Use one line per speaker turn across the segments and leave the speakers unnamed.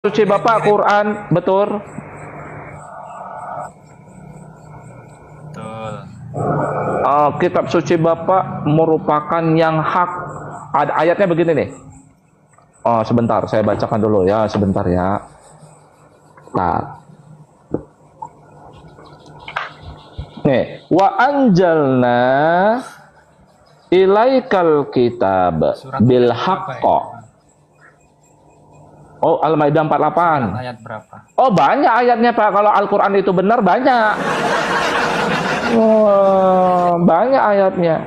Suci Bapak Quran, betul?
Betul.
Kitab suci Bapak merupakan yang hak. Ada ayatnya begini nih. Sebentar, saya bacakan dulu ya, sebentar ya. Nah. Nih, wa anjalna ilaikal kitab bil haqqo. Al-Maidah 48.
Ayat berapa?
Banyak ayatnya Pak. Kalau Al-Quran itu benar, banyak. Banyak ayatnya.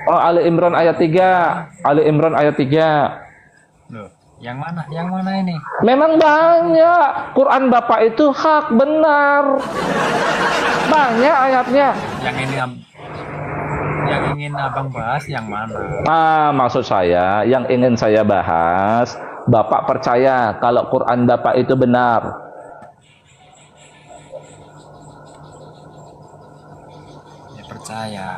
Ali Imran ayat 3. Ali Imran ayat 3.
Loh, yang mana? Yang mana ini?
Memang banyak. Quran Bapak itu hak, benar. Banyak ayatnya.
Yang ingin abang bahas yang mana?
Maksud saya, yang ingin saya bahas, Bapak percaya kalau Quran Bapak itu benar?
Ya, percaya.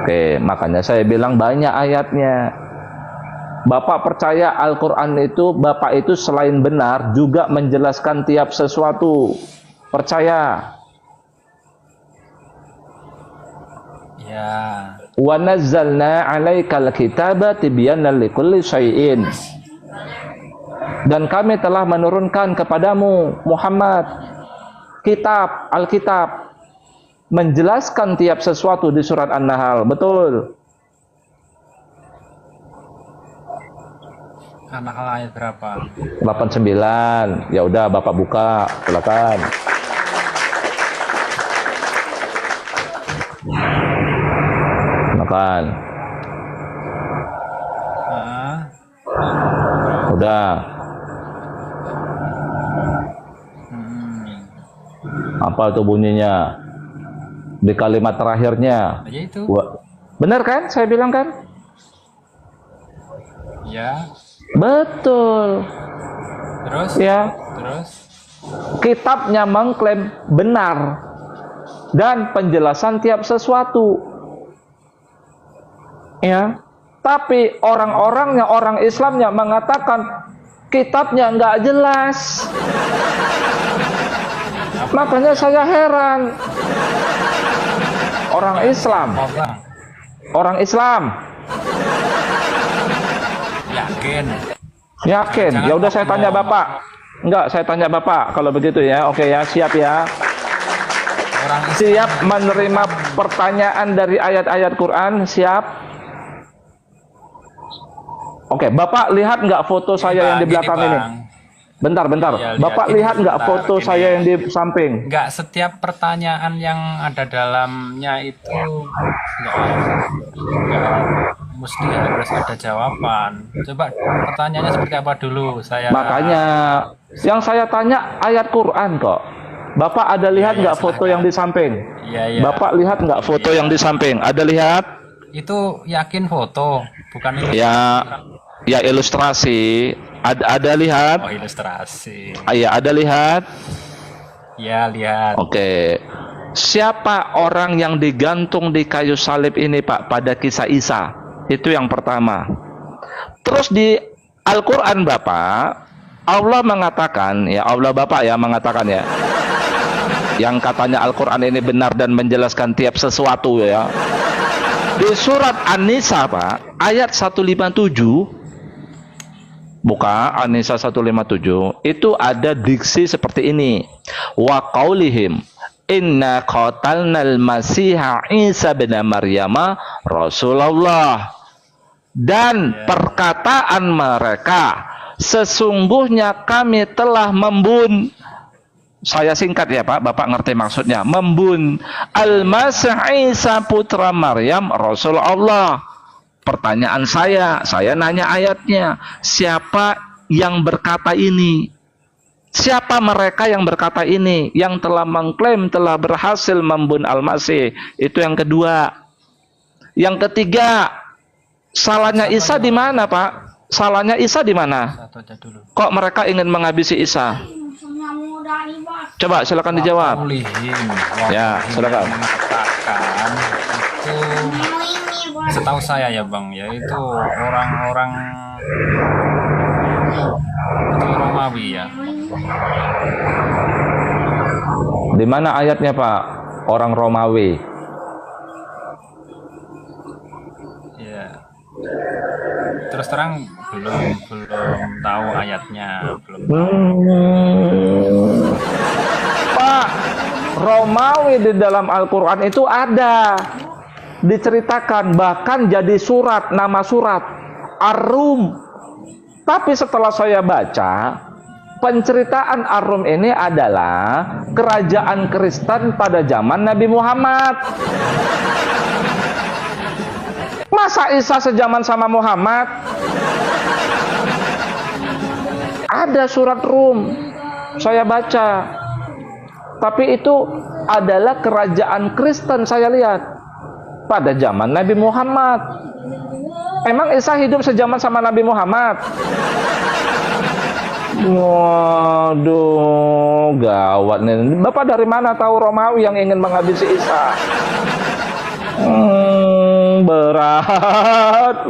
Oke, makanya saya bilang banyak ayatnya. Bapak percaya Al-Quran itu, Bapak itu selain benar, juga menjelaskan tiap sesuatu. Percaya.
Ya.
Wa nazzalna 'alaikal kitaba tibyanan likulli syai'in. Dan kami telah menurunkan kepadamu Muhammad kitab, Alkitab, menjelaskan tiap sesuatu di surat An-Nahl. Betul.
An-Nahl ayat berapa?
89. Ya udah Bapak buka, silakan. Makan. Udah. Apa itu bunyinya? Di kalimat terakhirnya.
Ya itu.
Benar kan? Saya bilang kan?
Ya.
Betul.
Terus?
Ya.
Terus?
Kitabnya mengklaim benar dan penjelasan tiap sesuatu. Ya, tapi orang-orangnya, orang Islamnya mengatakan kitabnya nggak jelas. Makanya saya heran. Orang Islam. Yakin. Ya udah saya tanya Bapak. Enggak, saya tanya Bapak kalau begitu ya. Oke ya, siap ya. Siap menerima pertanyaan dari ayat-ayat Quran, siap? Oke, Bapak lihat nggak foto saya yang di belakang ini? Bentar.
Ya,
Bapak lihat nggak foto saya yang di samping?
Nggak setiap pertanyaan yang ada dalamnya itu nggak mesti harus ada jawaban. Coba pertanyaannya seperti apa dulu?
Makanya yang saya tanya ayat Quran kok. Bapak ada lihat nggak foto yang di samping?
Iya.
Bapak lihat nggak foto yang di samping? Ada lihat?
Itu yakin foto, bukan ilustrasi.
Ya ilustrasi. Ada lihat?
Ilustrasi.
Ya ada lihat?
Ya lihat.
Oke. Siapa orang yang digantung di kayu salib ini Pak pada kisah Isa? Itu yang pertama. Terus di Al-Quran Bapak, Allah mengatakan, ya Allah Bapak ya mengatakan ya, yang katanya Al-Quran ini benar dan menjelaskan tiap sesuatu ya. Di surat An-Nisa Pak, ayat 157, buka An-Nisa 157, itu ada diksi seperti ini. Wa qaulihim inna qatalnal masiha Isa bin Maryama Rasulullah. Dan perkataan mereka, sesungguhnya kami telah membun. Saya singkat ya Pak, Bapak ngerti maksudnya. Membun Al-Masih Isa putra Maryam Rasulullah. Pertanyaan saya nanya ayatnya. Siapa yang berkata ini? Siapa mereka yang berkata ini? Yang telah mengklaim telah berhasil membun Al-Masih. Itu yang kedua. Yang ketiga, salahnya Isa di mana Pak? Salahnya Isa di mana? Kok mereka ingin menghabisi Isa? Coba silakan dijawab. Ya, silakan.
Mengatakan itu setahu saya ya Bang, yaitu orang-orang Romawi ya.
Di mana ayatnya Pak? Orang Romawi.
Ya. Terus terang belum tahu ayatnya, belum tahu.
Pak, Romawi di dalam Al-Quran itu ada, diceritakan, bahkan jadi surat, nama surat Ar-Rum. Tapi setelah saya baca, penceritaan Ar-Rum ini adalah kerajaan Kristen pada zaman Nabi Muhammad. Masa Isa sejaman sama Muhammad? Ada surat Rum, saya baca. Tapi itu adalah kerajaan Kristen, saya lihat pada zaman Nabi Muhammad. Emang Isa hidup sejaman sama Nabi Muhammad? Waduh, gawat nih. Bapak dari mana tahu Romawi yang ingin menghabisi Isa? Berat.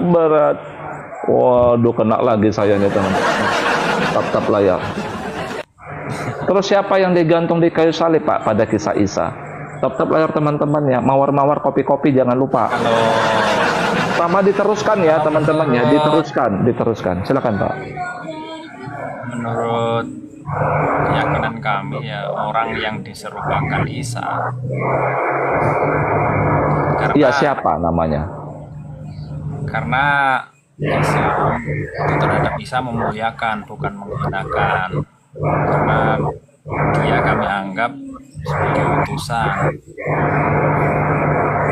Waduh, kena lagi saya nih teman-teman. Tap layar. Terus siapa yang digantung di kayu salib Pak pada kisah Isa? Tap layar teman-teman ya. Mawar-mawar kopi-kopi jangan lupa. Sama diteruskan ya teman-teman ya. Diteruskan. Silakan Pak.
Menurut keyakinan kami ya, orang yang diserupakan Isa.
Iya, siapa namanya?
Karena Islam itu terhadap Isa memuliakan, bukan menghinakan. Karena dia kami anggap sebagai utusan.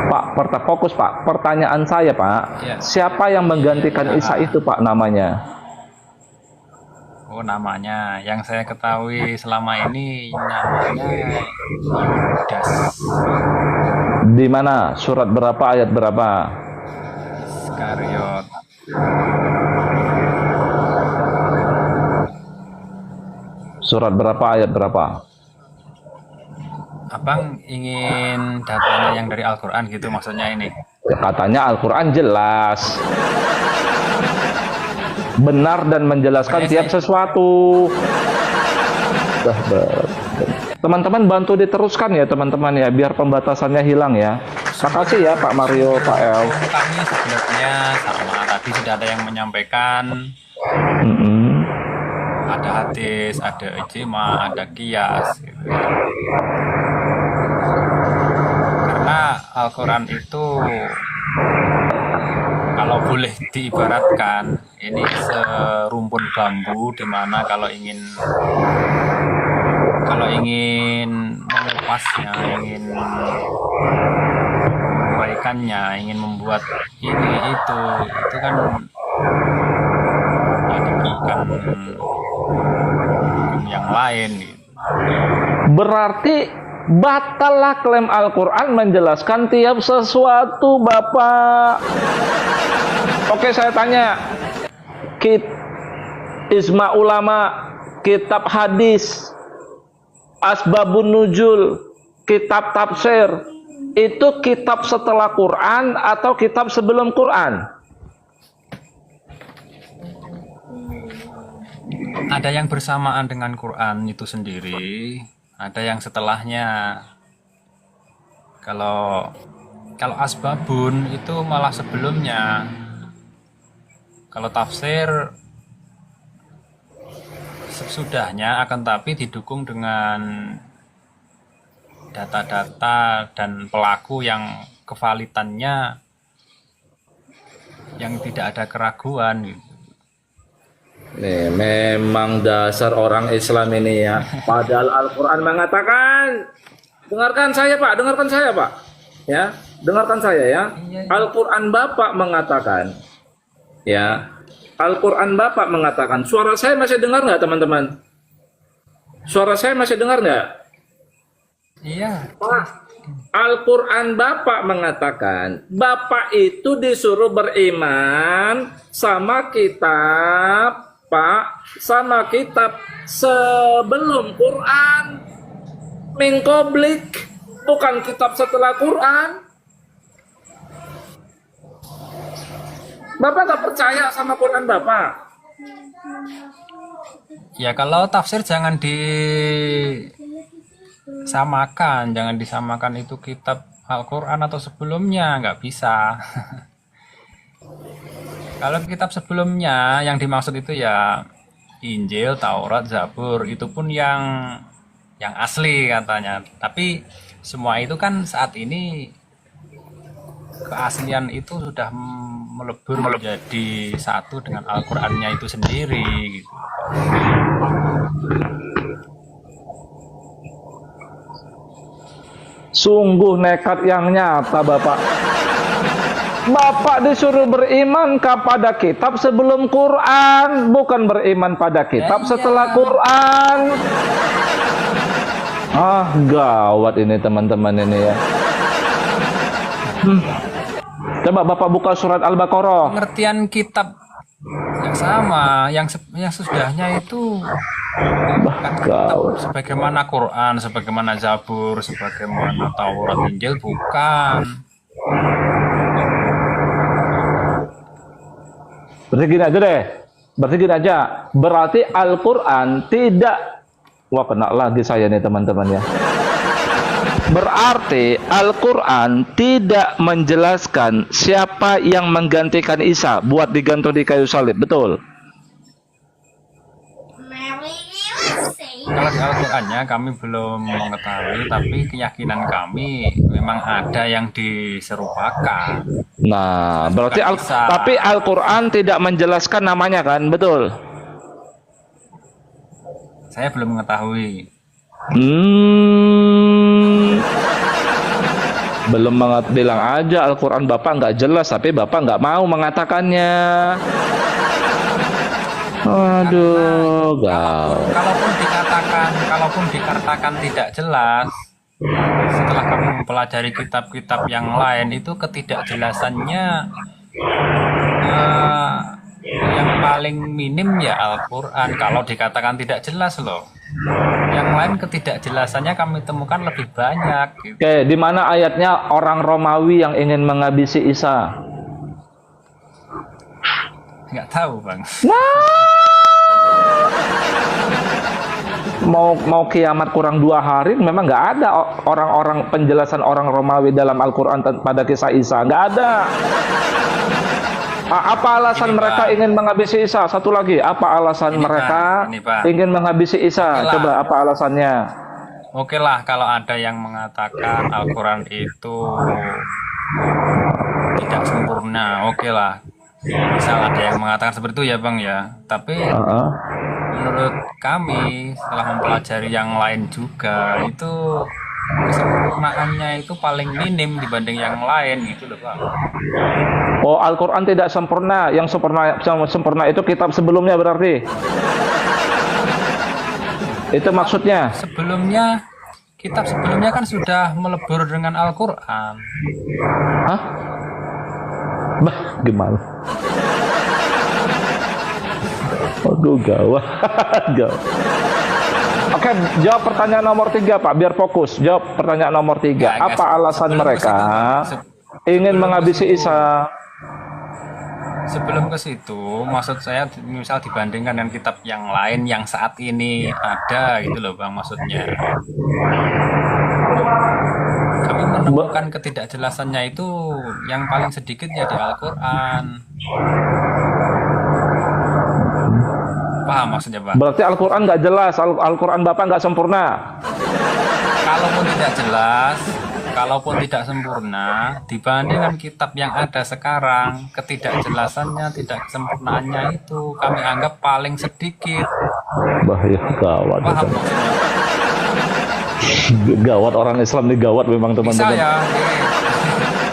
Pak, fokus Pak. Pertanyaan saya Pak,
Ya.
Siapa yang menggantikan Isa itu Pak namanya?
Oh, namanya yang saya ketahui selama ini namanya Yudas
Di mana? Surat berapa? Ayat berapa?
Iskariot.
Surat berapa? Ayat berapa?
Abang ingin datanya yang dari Al-Quran gitu maksudnya ini?
Ya, katanya Al-Quran jelas, benar dan menjelaskan tiap sesuatu. Teman-teman bantu diteruskan ya teman-teman ya, biar pembatasannya hilang ya. Makasih ya Pak Mario, Pak El.
Kami sebenarnya sama, tadi sudah ada yang menyampaikan. Ada hadis, ada ijma, ada qiyas gitu. Karena Al-Quran itu kalau boleh diibaratkan ini serumpun bambu, di mana kalau ingin mengupasnya, ingin menguraikannya, ingin membuat ini itu kan ya diberikan hukum yang lain gitu.
Berarti batallah klaim Al-Quran menjelaskan tiap sesuatu Bapak. Oke, saya tanya, ijma ulama, kitab hadis, asbabun nuzul, kitab tafsir, itu kitab setelah Quran atau kitab sebelum Quran?
Ada yang bersamaan dengan Quran itu sendiri, ada yang setelahnya. Kalau asbabun itu malah sebelumnya. Kalau tafsir sesudahnya, akan tapi didukung dengan data-data dan pelaku yang kevalitannya yang tidak ada keraguan gitu.
Nih, memang dasar orang Islam ini ya. Padahal Al-Quran mengatakan, dengarkan saya Pak, ya, dengarkan saya ya. Al-Quran Bapak mengatakan, ya, Al-Quran Bapak mengatakan. Suara saya masih dengar nggak teman-teman? Suara saya masih dengar nggak?
Iya.
Pak, Al-Quran Bapak mengatakan, Bapak itu disuruh beriman sama kitab, Pak, sama kitab sebelum Quran, min qablik, bukan kitab setelah Quran. Bapak tak percaya sama Quran Bapak?
Ya kalau tafsir jangan jangan disamakan itu kitab Al-Quran atau sebelumnya, nggak bisa. Kalau kitab sebelumnya yang dimaksud itu ya Injil, Taurat, Zabur, itu pun yang asli katanya. Tapi semua itu kan saat ini keaslian itu sudah melebur menjadi satu dengan Al-Qur'annya itu sendiri gitu.
Sungguh nekat yang nyata, Bapak. Bapak disuruh beriman kepada kitab sebelum Quran, bukan beriman pada kitab setelah Quran. Ah, gawat ini teman-teman ini ya. Coba Bapak buka surat Al-Baqarah.
Pengertian kitab yang sama, yang sesudahnya itu kan kitab sebagaimana Quran, sebagaimana Zabur, sebagaimana Taurat, Injil, bukan.
Berarti gini aja deh. Berarti Al-Quran tidak. Wah, kena lagi saya nih teman-teman ya. Berarti Al-Quran tidak menjelaskan siapa yang menggantikan Isa buat digantung di kayu salib, betul?
Kalau di Al-Qur'annya kami belum mengetahui, tapi keyakinan kami memang ada yang diserupakan.
Nah, berarti tapi Al-Quran tidak menjelaskan namanya kan, betul?
Saya belum mengetahui.
Belum bilang aja Al-Quran Bapak nggak jelas, tapi Bapak nggak mau mengatakannya. Aduh,
kalaupun dikatakan tidak jelas, setelah kami mempelajari kitab-kitab yang lain itu ketidakjelasannya yang paling minim ya Al-Quran. Kalau dikatakan tidak jelas loh, yang lain ketidakjelasannya kami temukan lebih banyak gitu.
Oke, di mana ayatnya orang Romawi yang ingin menghabisi Isa?
Nggak tahu Bang.
Mau kiamat kurang 2 hari, memang nggak ada orang-orang penjelasan orang Romawi dalam Al-Quran pada kisah Isa, nggak ada. Apa alasan mereka ingin menghabisi Isa? Satu lagi, apa alasan mereka ingin menghabisi Isa? Coba apa alasannya?
Oke lah, kalau ada yang mengatakan Al-Quran itu tidak sempurna, oke lah. Misal ada yang mengatakan seperti itu ya Bang ya. Tapi menurut kami setelah mempelajari yang lain juga, itu kesempurnaannya itu paling minim dibanding yang lain gitu loh Pak.
Oh, Al-Quran tidak sempurna. Yang sempurna itu kitab sebelumnya berarti. Itu maksudnya.
Kitab sebelumnya kan sudah melebur dengan Al-Quran.
Hah? Bah, gimana? Aduh, gawat. Oke, jawab pertanyaan nomor 3 Pak, biar fokus. Jawab pertanyaan nomor 3. Apa alasan mereka ingin menghabisi Isa?
Sebelum ke situ, maksud saya misal dibandingkan dengan kitab yang lain yang saat ini ada gitu loh Bang, maksudnya. Kami menemukan ketidakjelasannya itu yang paling sedikit ya di Al-Quran. Paham maksudnya Pak?
Berarti Al-Quran nggak jelas, Al-Quran Bapak nggak sempurna.
Kalaupun tidak sempurna dibandingkan kitab yang ada sekarang, ketidakjelasannya, tidak kesempurnaannya itu kami anggap paling sedikit.
Bahaya, gawat.
Paham maksudnya?
Gawat, orang Islam nih gawat memang teman-teman.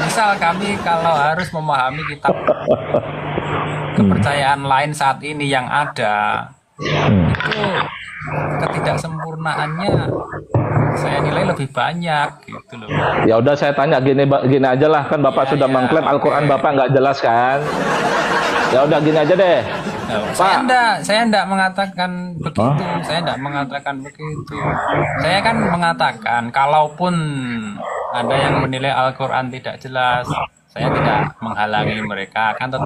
Misal kami kalau harus memahami kitab kepercayaan lain saat ini yang ada, itu ketidaksempurnaannya saya nilai lebih banyak gitu loh.
Ya udah, saya tanya gini aja lah, kan Bapak sudah mengklaim Al-Quran Bapak nggak jelas kan? Ya udah gini aja deh.
Saya enggak mengatakan begitu. Saya kan mengatakan kalaupun ada yang menilai Al-Quran tidak jelas, saya tidak menghalangi mereka, akan